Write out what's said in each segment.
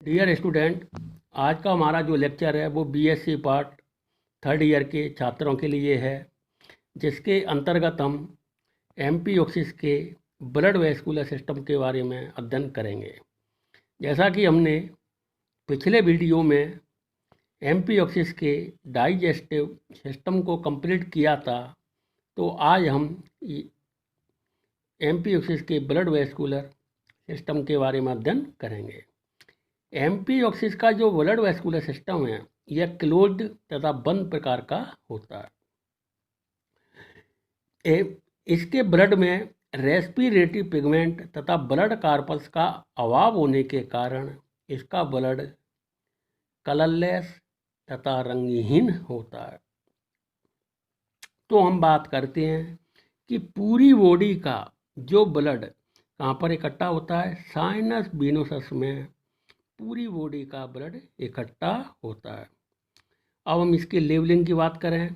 Dear student, आज का हमारा जो लेक्चर है वो बीएससी पार्ट थर्ड ईयर के छात्रों के लिए है, जिसके अंतर्गत हम एमपीओक्सिस के ब्लड वेस्कुलर सिस्टम के बारे में अध्ययन करेंगे। जैसा कि हमने पिछले वीडियो में एमपीओक्सिस के डाइजेस्टिव सिस्टम को कंप्लीट किया था, तो आज हम एमपीओक्सिस के ब्लड वेस्कुलर सिस्टम के बारे में अध्ययन करेंगे। एमपीओक्सिस का जो ब्लड वेस्कुलर सिस्टम है यह क्लोज्ड तथा बंद प्रकार का होता है। इसके ब्लड में रेस्पिरेटरी पिगमेंट तथा ब्लड कार्पस का अभाव होने के कारण इसका ब्लड कलरलेस तथा रंगहीन होता है। तो हम बात करते हैं कि पूरी बॉडी का जो ब्लड कहाँ पर इकट्ठा होता है, साइनस वेनोसस में पूरी बॉडी का ब्लड इकट्ठा होता है। अब हम इसकी लेवलिंग की बात करें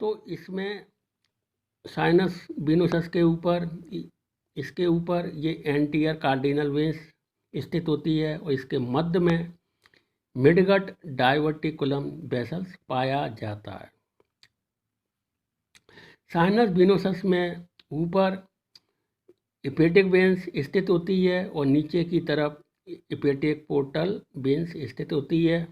तो इसमें साइनस वेनोसस के ऊपर इसके ऊपर ये एंटीयर कार्डिनल वेंस स्थित होती है और इसके मध्य में मिडगट डाइवर्टिकुलम वेसल्स पाया जाता है। साइनस वेनोसस में ऊपर हेपेटिक वेंस स्थित होती है और नीचे की तरफ हेपेटिक पोर्टल वेंस स्थित होती है।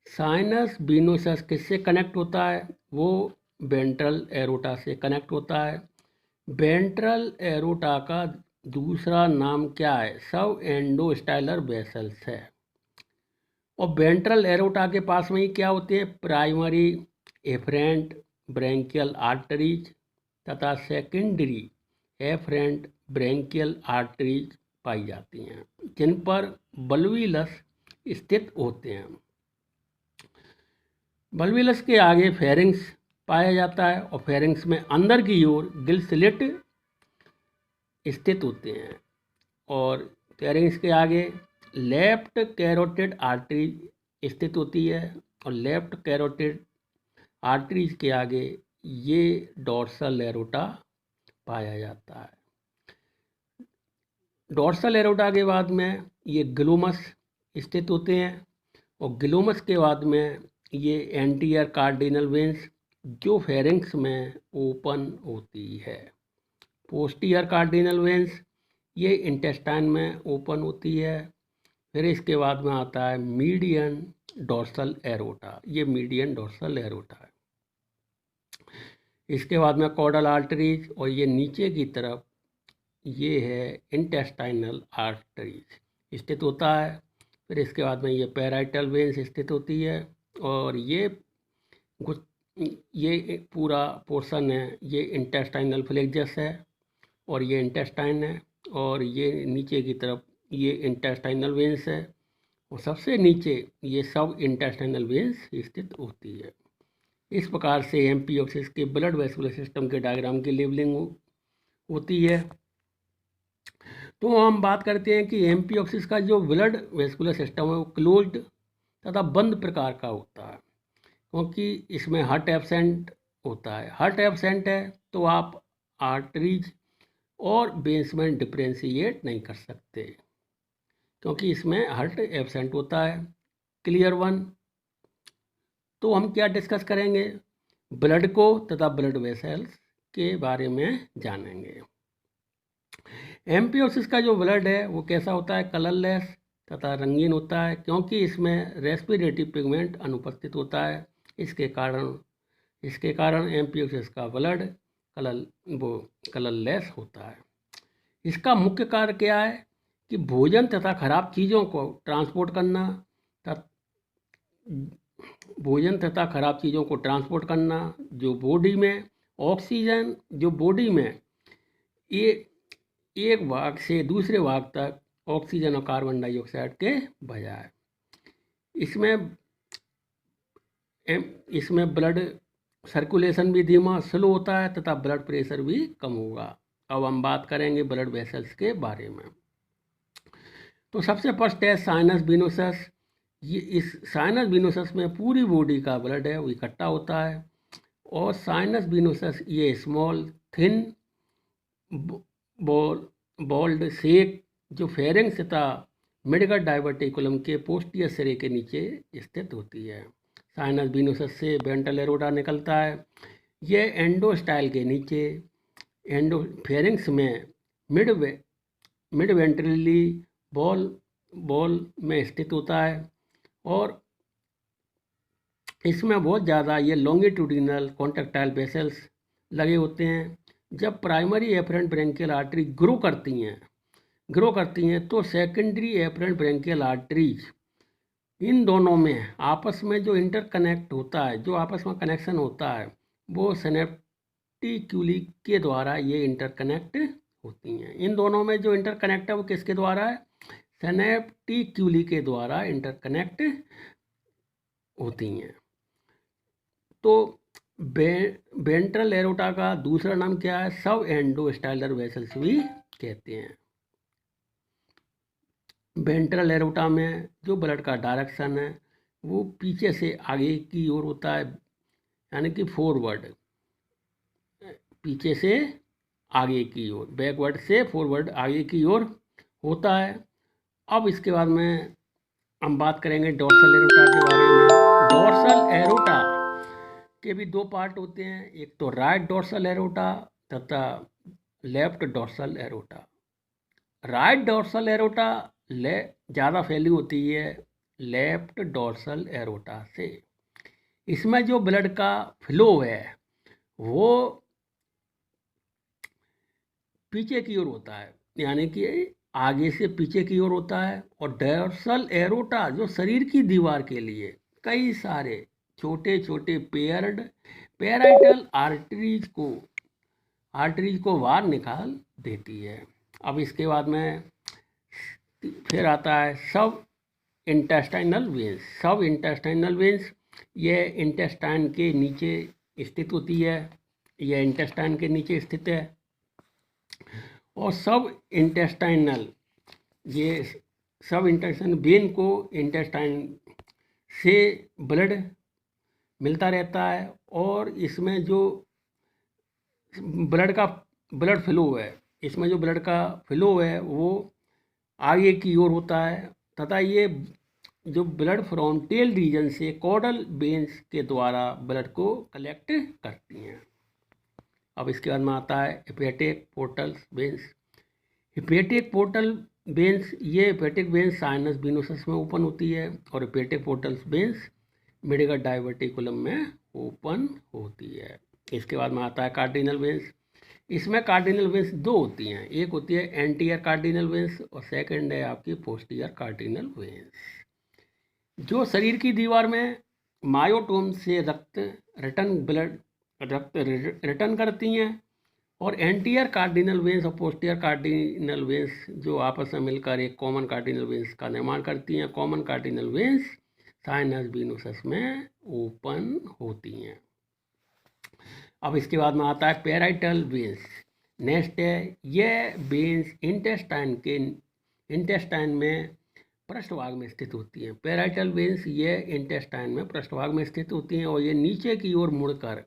साइनस वेनोसस किससे कनेक्ट होता है? वो वेंट्रल एरोटा से कनेक्ट होता है। वेंट्रल एरोटा का दूसरा नाम क्या है? सब एंडोस्टाइलर वेसल्स है। और वेंट्रल एरोटा के पास में ही क्या होते हैं? प्राइमरी एफरेंट ब्रैंकियल आर्टरीज तथा सेकेंडरी एफरेंट ब्रैंकियल आर्टरीज पाई जाती हैं, जिन पर बल्बीलस स्थित होते हैं। बल्बीलस के आगे फेरिंग्स पाया जाता है और फेरिंग्स में अंदर की ओर गिल स्लिट स्थित होते हैं और फेरिंग्स के आगे लेफ्ट कैरोटिड आर्टरी स्थित होती है और लेफ्ट कैरोटिड आर्टरीज के आगे ये डोर्सल एरोटा पाया जाता है। डोर्सल एरोटा के बाद में ये ग्लोमस स्थित होते हैं और ग्लोमस के बाद में ये एंटीयर कार्डिनल वेंस जो फेरिंग्स में ओपन होती है। पोस्टीरियर कार्डिनल वेंस ये इंटेस्टाइन में ओपन होती है। फिर इसके बाद में आता है मीडियन डोर्सल एरोटा, ये मीडियन डोर्सल एरोटा है। इसके बाद में कॉर्डल आर्टरीज और ये नीचे की तरफ ये है इंटेस्टाइनल आर्टरीज स्थित होता है। फिर इसके बाद में ये पैराइटल वेंस स्थित होती है और ये पूरा पोर्शन है ये इंटेस्टाइनल फ्लेक्सस है और ये इंटेस्टाइन है और ये नीचे की तरफ ये इंटेस्टाइनल वेंस है और सबसे नीचे ये सब इंटेस्टाइनल वेंस स्थित होती है। इस प्रकार से एमपीओक्सिस के ब्लड वेस्कुलर सिस्टम के डायग्राम की लेबलिंग होती है। तो हम बात करते हैं कि एमपीओक्सिस का जो ब्लड वेस्कुलर सिस्टम है वो क्लोज्ड तथा बंद प्रकार का होता है, क्योंकि इसमें हार्ट एब्सेंट होता है। हार्ट एब्सेंट है तो आप आर्टरीज और वेंस में डिफ्रेंशिएट नहीं कर सकते, क्योंकि इसमें हार्ट एब्सेंट होता है। Clear one. तो हम क्या डिस्कस करेंगे? ब्लड को तथा ब्लड वेसल्स के बारे में जानेंगे। एमपीओसिस का जो ब्लड है वो कैसा होता है? कलरलेस तथा रंगीन होता है, क्योंकि इसमें रेस्पिरेटरी पिगमेंट अनुपस्थित होता है। इसके कारण एमपीओसिस का ब्लड कलरलेस होता है। इसका मुख्य कार्य क्या है कि भोजन तथा खराब चीज़ों को ट्रांसपोर्ट करना जो बॉडी में ऑक्सीजन जो बॉडी में ये एक भाग से दूसरे भाग तक ऑक्सीजन और कार्बन डाइऑक्साइड के बजाय इसमें ब्लड सर्कुलेशन भी धीमा स्लो होता है तथा ब्लड प्रेशर भी कम होगा। अब हम बात करेंगे ब्लड वेसल्स के बारे में। तो सबसे फर्स्ट है साइनस वेनोसस। ये इस साइनस वेनोसस में पूरी बॉडी का ब्लड है वो इकट्ठा होता है और साइनस वेनोसस ये स्मॉल थिन बॉल्ड शेक जो फेरिंग्स तथा मिडगट डाइवर्टिकुलम के पोस्टीरियर सिरे के नीचे स्थित होती है। साइनस वेनोसस से वेंट्रल एरोटा निकलता है। यह एंडोस्टाइल के नीचे फेरिंग्स में मिड वेंट्रली बॉल में स्थित होता है और इसमें बहुत ज़्यादा ये लॉन्गिट्यूडिनल कॉन्ट्रैक्टाइल वेसल्स लगे होते हैं। जब primary efferent branchial artery grow करती हैं तो सेकेंडरी एफरेंट ब्रेंकियल आर्टरीज इन दोनों में आपस में जो इंटरकनेक्ट होता है, जो आपस में कनेक्शन होता है, वो सिनेप्टिक्यूली के द्वारा ये इंटरकनेक्ट होती हैं। इन दोनों में जो इंटरकनेक्ट है वो किसके द्वारा है? सिनेप्टिक्यूली के द्वारा इंटरकनेक्ट होती हैं। तो वेंट्रल एरोटा का दूसरा नाम क्या है? सब एंडोस्टाइलर वेसल्स भी कहते हैं। वेंट्रल एरोटा में जो ब्लड का डायरेक्शन है वो पीछे से आगे की ओर होता है, यानी कि फॉरवर्ड, पीछे से आगे की ओर, बैकवर्ड से फॉरवर्ड आगे की ओर होता है। अब इसके बाद में हम बात करेंगे डोर्सल एरोटा के बारे में। डोर्सल एरोटा के भी दो पार्ट होते हैं, एक तो राइट डोर्सल एरोटा तथा left dorsal aorta. Right dorsal aorta ज़्यादा फैली होती है लेफ्ट डोर्सल एरोटा से। इसमें जो ब्लड का फ्लो है वो पीछे की ओर होता है, यानी कि आगे से पीछे की ओर होता है। और डोर्सल एरोटा जो शरीर की दीवार के लिए कई सारे छोटे छोटे पेराइटल आर्टरीज को बाहर निकाल देती है। अब इसके बाद में फिर आता है सब इंटेस्टाइनल वेंस। सब इंटेस्टाइनल वेंस ये इंटेस्टाइन के नीचे स्थित होती है, यह इंटेस्टाइन के नीचे स्थित है। और सब इंटेस्टाइनल वेन को इंटेस्टाइन से ब्लड मिलता रहता है और इसमें जो ब्लड फ्लो है, इसमें जो ब्लड का फ्लो है वो आगे की ओर होता है तथा ये जो ब्लड फ्रॉम टेल रीजन से कॉर्डल वेन्स के द्वारा ब्लड को कलेक्ट करती हैं। अब इसके बाद में आता है hepatic portal veins. Hepatic portal veins, ये हेपेटिक वेन्स साइनस वेनोसस में ओपन होती है और hepatic portal veins midgut diverticulum में ओपन होती है। इसके बाद में आता है कार्डिनल वेन्स। इसमें कार्डिनल वेन्स दो होती हैं, एक होती है एंटीरियर कार्डिनल वेन्स और सेकंड है आपकी पोस्टीरियर कार्डिनल वेन्स। जो शरीर की दीवार में मायोटोम से रक्त रिटर्न करती हैं और एंटीरियर कार्डिनल वेन्स और पोस्टीरियर कार्डिनल वेन्स जो आपस में मिलकर एक कॉमन कार्डिनल वेन्स का निर्माण करती हैं। Common cardinal veins sinus venosus में ओपन होती हैं। अब इसके बाद में आता है पेराइटल वेन्स। नेक्स्ट है यह वेन्स इंटेस्टाइन में पृष्ठभाग में स्थित होती हैं। पेराइटल वेन्स ये इंटेस्टाइन में पृष्ठभाग में स्थित होती हैं और ये नीचे की ओर मुड़कर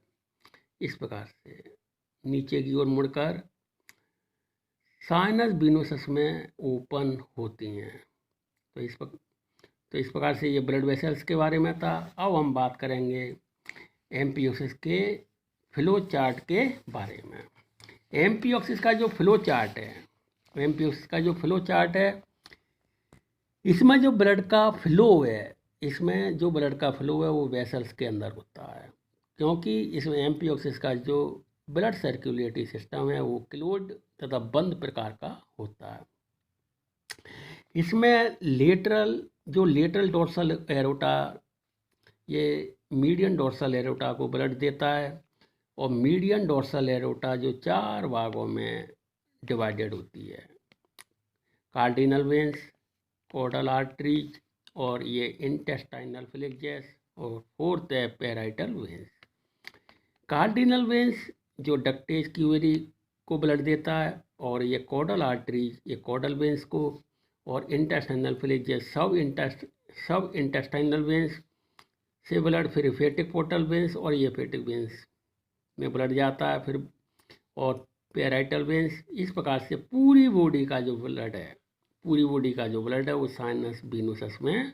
इस प्रकार से नीचे की ओर मुड़कर साइनस वेनोसस में ओपन होती हैं। तो इस प्रकार से ये ब्लड वेसल्स के बारे में था। अब हम बात करेंगे एम्पियोसिस के फ्लो चार्ट के बारे में। एम्पियोसिस का जो फ्लो चार्ट है, इसमें जो ब्लड का फ्लो है वो वेसल्स के अंदर होता है, क्योंकि इसमें एम्पियोसिस का जो ब्लड सर्कुलेटरी सिस्टम है वो क्लोज्ड तथा बंद प्रकार का होता है। इसमें लेटरल डोर्सल एरोटा ये मीडियन डोर्सल एरोटा को ब्लड देता है और मीडियन डोर्सल एरोटा जो 4 भागों में डिवाइडेड होती है, कार्डिनल वेन्स, कॉर्डल आर्टरीज और ये इंटेस्टाइनल फ्लेक्सेस और फोर्थ है पेराइटल वेन्स। कार्डिनल वेन्स जो डक्टेज क्यूवेरी को ब्लड देता है और ये कॉर्डल आर्टरीज ये कॉर्डल वेन्स को, और इंटेस्टाइनल फ्लेक्सेस सब इंटेस्टाइनल वेन्स से ब्लड फिर हेपेटिक पोर्टल वेन्स और ये हेपेटिक वेन्स में ब्लड जाता है फिर, और पेराइटल वेन्स। इस प्रकार से पूरी बॉडी का जो ब्लड है, पूरी बॉडी का जो ब्लड है वो साइनस विनुसस में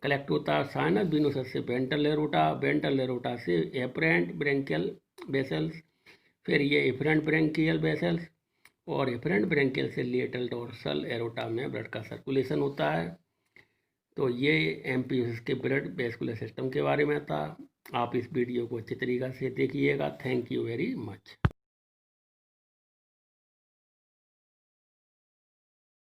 कलेक्ट होता है। साइनस विनुसस से वेंट्रल एरोटा, वेंट्रल एरोटा से एफरेंट ब्रेंकियल वेसल्स, फिर ये एफरेंट ब्रेंकियल वेसल्स, और एफरेंट ब्रेंकियल से लेटरल डोर्सल एरोटा में ब्लड का सर्कुलेशन होता है। तो ये एमपीएस के ब्लड वेस्कुलर सिस्टम के बारे में था। आप इस वीडियो को अच्छी तरीक़े से देखिएगा। Thank you very much.